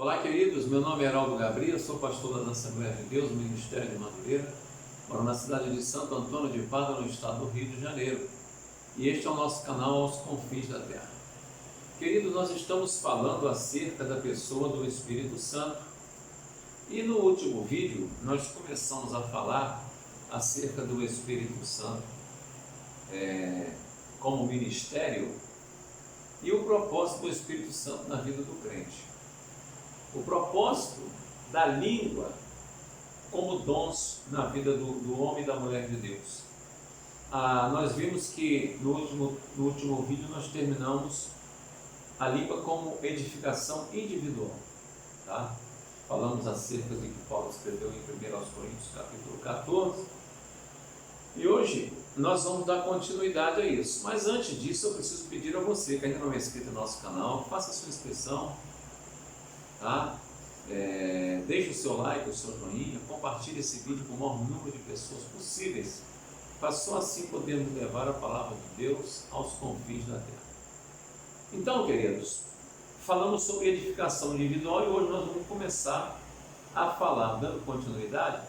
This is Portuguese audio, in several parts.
Olá, queridos, meu nome é Heraldo Gabriel, sou pastor da Assembleia de Deus, Ministério de Madureira, moro na cidade de Santo Antônio de Pádua, no estado do Rio de Janeiro, e este é o nosso canal Aos Confins da Terra. Queridos, nós estamos falando acerca da pessoa do Espírito Santo, e no último vídeo nós começamos a falar acerca do Espírito Santo como ministério e o propósito do Espírito Santo na vida do crente. O propósito da língua como dons na vida do homem e da mulher de Deus. Nós vimos que no último vídeo nós terminamos a língua como edificação individual. Tá? Falamos acerca do que Paulo escreveu em 1 Coríntios capítulo 14. E hoje nós vamos dar continuidade a isso. Mas antes disso eu preciso pedir a você que ainda não é inscrito no nosso canal, faça a sua inscrição. Tá? Deixe o seu like, o seu joinha, compartilhe esse vídeo com o maior número de pessoas possíveis, para só assim podermos levar a palavra de Deus aos confins da terra. Então, queridos, falamos sobre edificação individual e hoje nós vamos começar a falar, dando continuidade,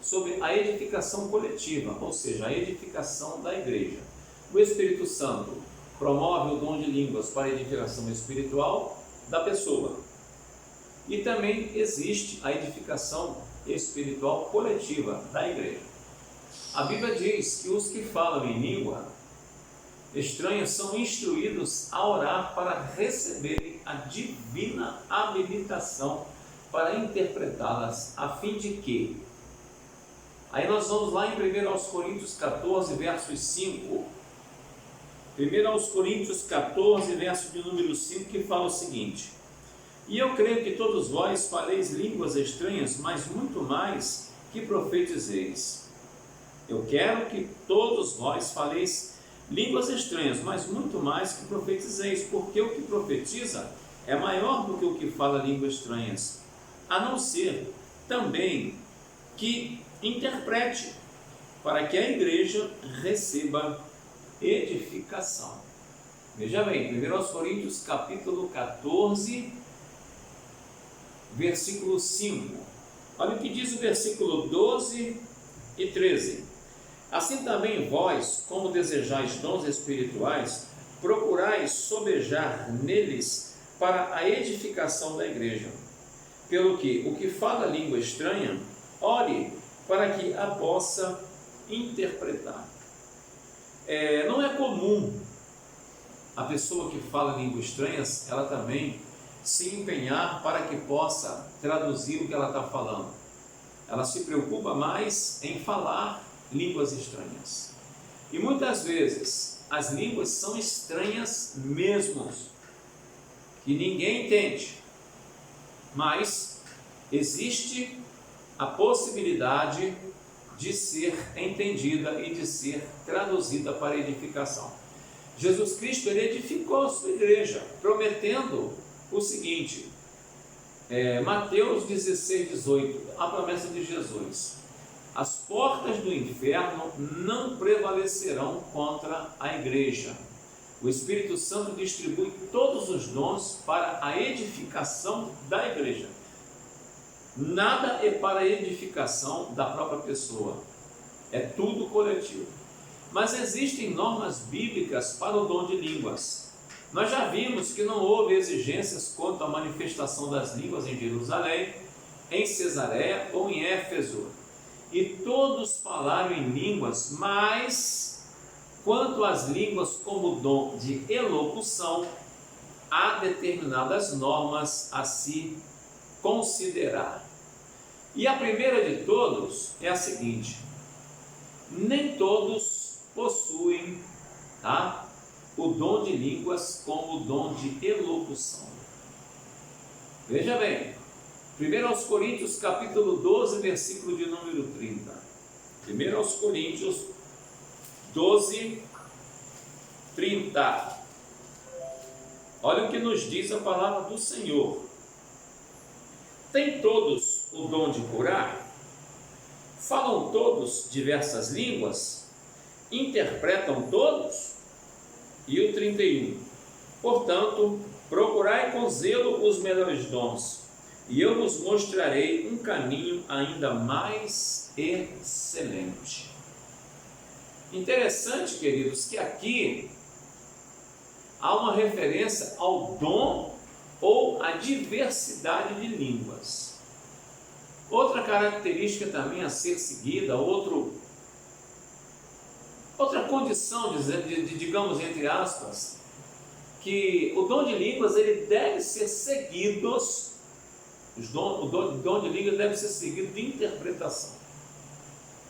sobre a edificação coletiva, ou seja, a edificação da igreja. O Espírito Santo promove o dom de línguas para a edificação espiritual da pessoa. E também existe a edificação espiritual coletiva da igreja. A Bíblia diz que os que falam em língua estranha são instruídos a orar para receberem a divina habilitação para interpretá-las, a fim de que... Aí nós vamos lá em 1 Coríntios 14, versos 5. 1 Coríntios 14, verso de número 5, que fala o seguinte: E eu creio que todos vós faleis línguas estranhas, mas muito mais que profetizeis. Eu quero que todos vós faleis línguas estranhas, mas muito mais que profetizeis, porque o que profetiza é maior do que o que fala línguas estranhas, a não ser também que interprete, para que a igreja receba edificação. Veja bem, 1 Coríntios capítulo 14, versículo 5. Olha o que diz o versículo 12 e 13. Assim também vós, como desejais dons espirituais, procurais sobejar neles para a edificação da igreja. Pelo que o que fala língua estranha, ore para que a possa interpretar. Não é comum a pessoa que fala línguas estranhas, ela também se empenhar para que possa traduzir o que ela está falando. Ela se preocupa mais em falar línguas estranhas. E muitas vezes as línguas são estranhas mesmo, que ninguém entende. Mas existe a possibilidade de ser entendida e de ser traduzida para edificação. Jesus Cristo, ele edificou a sua igreja, prometendo o seguinte, Mateus 16, 18, a promessa de Jesus: as portas do inferno não prevalecerão contra a igreja. O Espírito Santo distribui todos os dons para a edificação da igreja. Nada é para a edificação da própria pessoa, é tudo coletivo. Mas existem normas bíblicas para o dom de línguas. Nós já vimos que não houve exigências quanto à manifestação das línguas em Jerusalém, em Cesareia ou em Éfeso. E todos falaram em línguas, mas quanto às línguas como dom de elocução, há determinadas normas a se considerar. E a primeira de todos é a seguinte: nem todos possuem, o dom de línguas como o dom de elocução. Veja bem, 1 Coríntios capítulo 12, versículo de número 30. 1 Coríntios 12, 30. Olha o que nos diz a palavra do Senhor. Tem todos o dom de curar? Falam todos diversas línguas? Interpretam todos? E o 31. Portanto, procurai com zelo os melhores dons, e eu vos mostrarei um caminho ainda mais excelente. Interessante, queridos, que aqui há uma referência ao dom ou à diversidade de línguas. Outra característica também a ser seguida, outra condição, digamos entre aspas, que o dom de línguas ele deve ser seguido, o dom de línguas deve ser seguido de interpretação.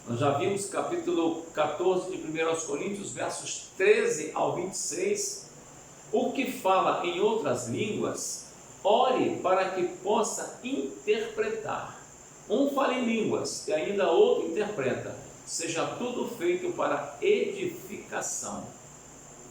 Nós já vimos capítulo 14 de 1 Coríntios, versos 13 ao 26, o que fala em outras línguas, ore para que possa interpretar. Um fala em línguas e ainda outro interpreta. Seja tudo feito para edificação.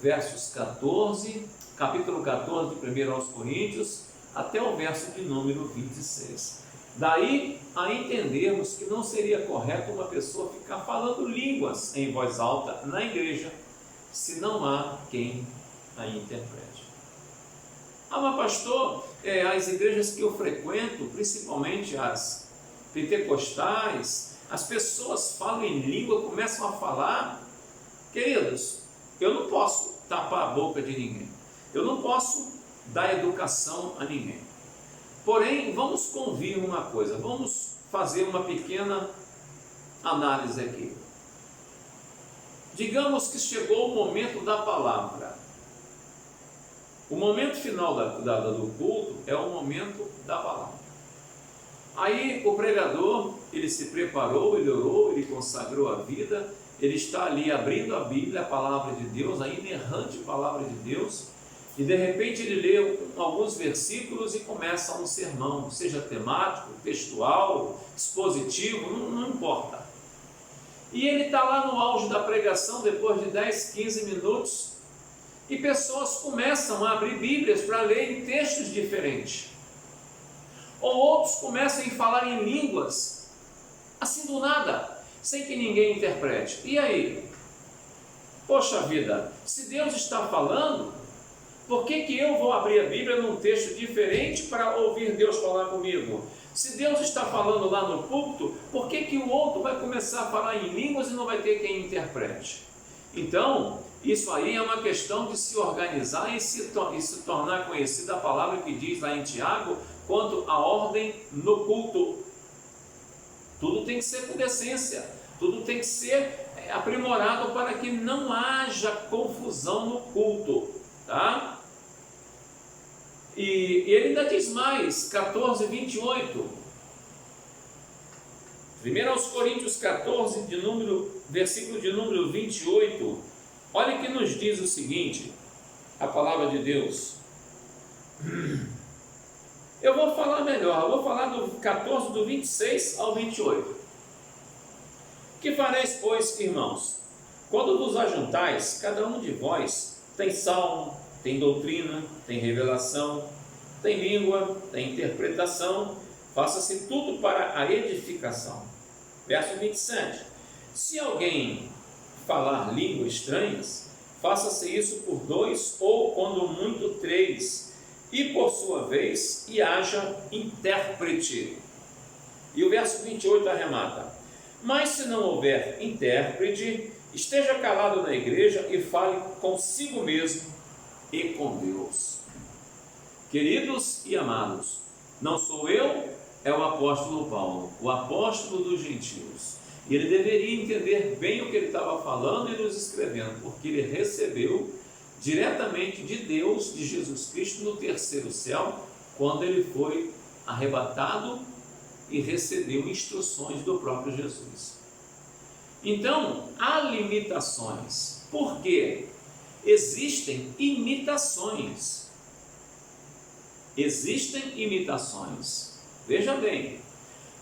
Versos 14, capítulo 14 de 1 Coríntios, até o verso de número 26. Daí a entendermos que não seria correto uma pessoa ficar falando línguas em voz alta na igreja, se não há quem a interprete. Mas pastor, as igrejas que eu frequento, principalmente as pentecostais, as pessoas falam em língua, começam a falar. Queridos, eu não posso tapar a boca de ninguém, eu não posso dar educação a ninguém. Porém, vamos convir uma coisa, vamos fazer uma pequena análise aqui. Digamos que chegou o momento da palavra. O momento final do culto é o momento da palavra. Aí o pregador, ele se preparou, ele orou, ele consagrou a vida, ele está ali abrindo a Bíblia, a palavra de Deus, a inerrante palavra de Deus, e de repente ele lê alguns versículos e começa um sermão, seja temático, textual, expositivo, não importa. E ele está lá no auge da pregação, depois de 10, 15 minutos, e pessoas começam a abrir Bíblias para ler em textos diferentes. Ou outros começam a falar em línguas, assim do nada, sem que ninguém interprete. E aí? Poxa vida, se Deus está falando, por que eu vou abrir a Bíblia num texto diferente para ouvir Deus falar comigo? Se Deus está falando lá no púlpito, por que o outro vai começar a falar em línguas e não vai ter quem interprete? Então, isso aí é uma questão de se organizar e se tornar conhecida a palavra que diz lá em Tiago, quanto à ordem no culto. Tudo tem que ser com decência, tudo tem que ser aprimorado para que não haja confusão no culto, tá? E ele ainda diz mais, 14, 28. 1 Coríntios 14, versículo de número 28. Olha que nos diz o seguinte, a palavra de Deus. Eu vou falar melhor, eu vou falar do 14, do 26 ao 28. Que fareis, pois, irmãos? Quando vos ajuntais, cada um de vós tem salmo, tem doutrina, tem revelação, tem língua, tem interpretação, faça-se tudo para a edificação. Verso 27. Se alguém falar línguas estranhas, faça-se isso por 2 ou, quando muito, 3, e por sua vez, e haja intérprete. E o verso 28 arremata: mas se não houver intérprete, esteja calado na igreja e fale consigo mesmo e com Deus. Queridos e amados, não sou eu, é o apóstolo Paulo, o apóstolo dos gentios. E ele deveria entender bem o que ele estava falando e nos escrevendo, porque ele recebeu diretamente de Deus, de Jesus Cristo, no terceiro céu, quando ele foi arrebatado e recebeu instruções do próprio Jesus. Então, há limitações. Por quê? Existem imitações. Existem imitações. Veja bem,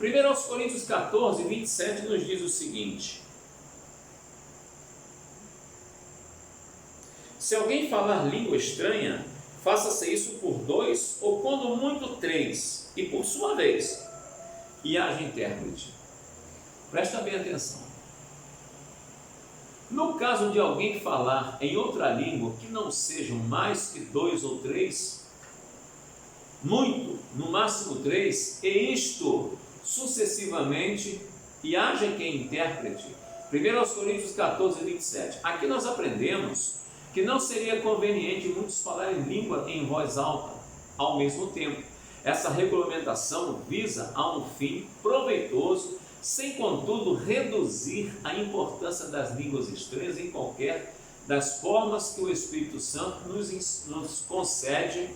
1 Coríntios 14, 27 nos diz o seguinte: se alguém falar língua estranha, faça-se isso por 2 ou, quando muito, 3, e por sua vez, e haja intérprete. Presta bem atenção. No caso de alguém falar em outra língua que não sejam mais que 2 ou 3, muito, no máximo 3, e isto sucessivamente, e haja quem interprete. 1 Coríntios 14, 27. Aqui nós aprendemos que não seria conveniente muitos falarem língua em voz alta ao mesmo tempo. Essa regulamentação visa a um fim proveitoso, sem contudo reduzir a importância das línguas estranhas em qualquer das formas que o Espírito Santo nos concede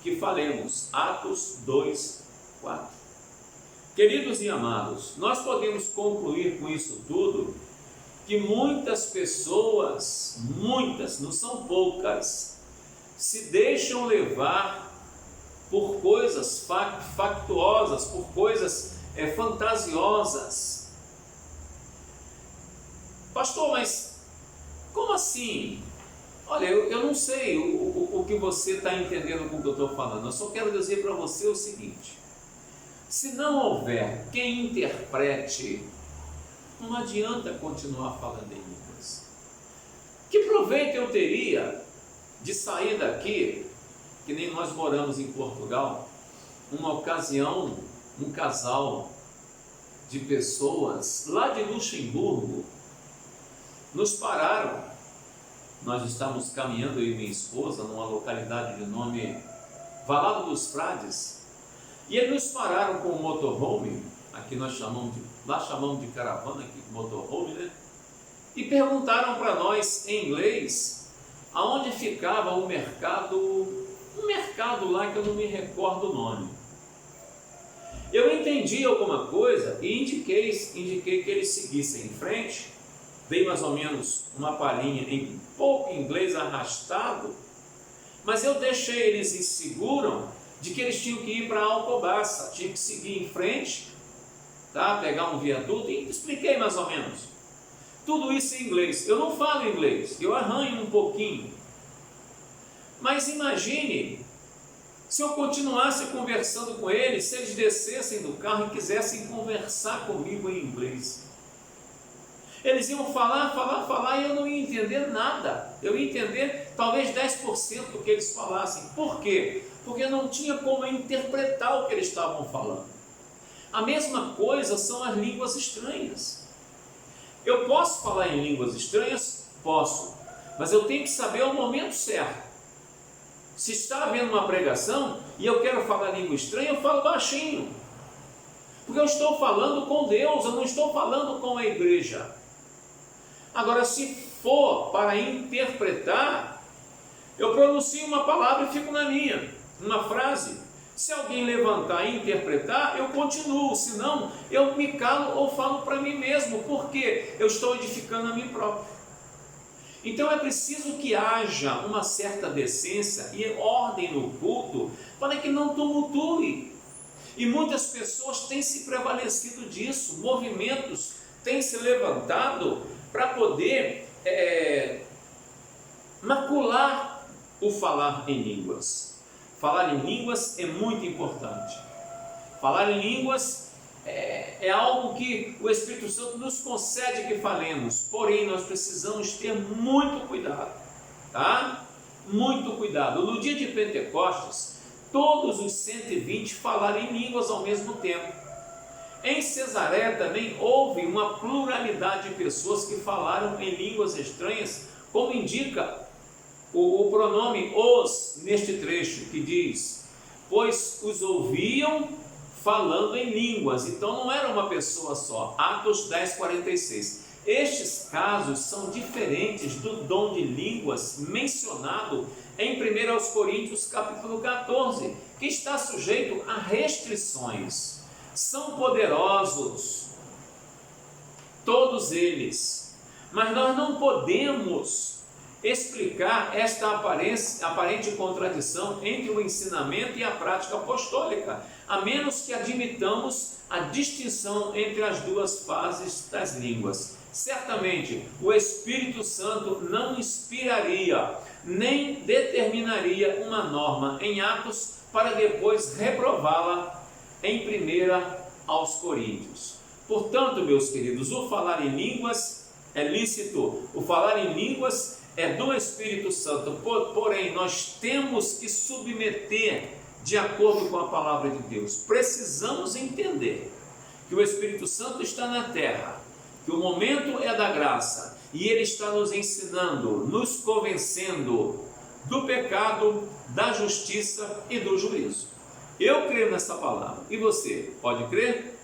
que falemos. Atos 2, 4. Queridos e amados, nós podemos concluir com isso tudo que muitas pessoas, muitas, não são poucas, se deixam levar por coisas factuosas, por coisas fantasiosas. Pastor, mas como assim? Olha, eu não sei o que você está entendendo com o que eu estou falando. Eu só quero dizer para você o seguinte: se não houver quem interprete, não adianta continuar falando em línguas. Que proveito eu teria de sair daqui, que nem nós moramos em Portugal, uma ocasião, um casal de pessoas lá de Luxemburgo nos pararam. Nós estávamos caminhando, eu e minha esposa, numa localidade de nome Valado dos Frades, e eles nos pararam com um motorhome, aqui nós chamamos de caravana, aqui motorhome, né? E perguntaram para nós em inglês aonde ficava um mercado lá que eu não me recordo o nome. Eu entendi alguma coisa e indiquei que eles seguissem em frente. Dei mais ou menos uma palhinha em pouco inglês arrastado, mas eu deixei eles inseguros de que eles tinham que ir para Alcobaça, tinham que seguir em frente, tá? Pegar um viaduto, e expliquei mais ou menos. Tudo isso em inglês. Eu não falo inglês, eu arranho um pouquinho. Mas imagine se eu continuasse conversando com eles, se eles descessem do carro e quisessem conversar comigo em inglês. Eles iam falar e eu não ia entender nada. Eu ia entender talvez 10% do que eles falassem. Por quê? Porque não tinha como interpretar o que eles estavam falando. A mesma coisa são as línguas estranhas. Eu posso falar em línguas estranhas? Posso. Mas eu tenho que saber o momento certo. Se está havendo uma pregação e eu quero falar língua estranha, eu falo baixinho. Porque eu estou falando com Deus, eu não estou falando com a igreja. Agora, se for para interpretar, eu pronuncio uma palavra e fico na minha, uma frase. Se alguém levantar e interpretar, eu continuo, senão eu me calo ou falo para mim mesmo, porque eu estou edificando a mim próprio. Então é preciso que haja uma certa decência e ordem no culto, para que não tumultue. E muitas pessoas têm se prevalecido disso, movimentos têm se levantado para poder macular o falar em línguas. Falar em línguas é muito importante. Falar em línguas é algo que o Espírito Santo nos concede que falemos, porém nós precisamos ter muito cuidado, tá? Muito cuidado. No dia de Pentecostes, todos os 120 falaram em línguas ao mesmo tempo. Em Cesareia também houve uma pluralidade de pessoas que falaram em línguas estranhas, como indica o pronome os neste trecho, que diz: pois os ouviam falando em línguas. Então não era uma pessoa só. Atos 10, 46. Estes casos são diferentes do dom de línguas mencionado em 1 Coríntios capítulo 14, que está sujeito a restrições. São poderosos, todos eles, mas nós não podemos explicar esta aparente contradição entre o ensinamento e a prática apostólica, a menos que admitamos a distinção entre as duas fases das línguas. Certamente, o Espírito Santo não inspiraria, nem determinaria uma norma em Atos para depois reprová-la em 1 Coríntios. Portanto, meus queridos, o falar em línguas é lícito, o falar em línguas é do Espírito Santo, porém nós temos que submeter de acordo com a palavra de Deus. Precisamos entender que o Espírito Santo está na terra, que o momento é da graça, e ele está nos ensinando, nos convencendo do pecado, da justiça e do juízo. Eu creio nessa palavra. E você, pode crer?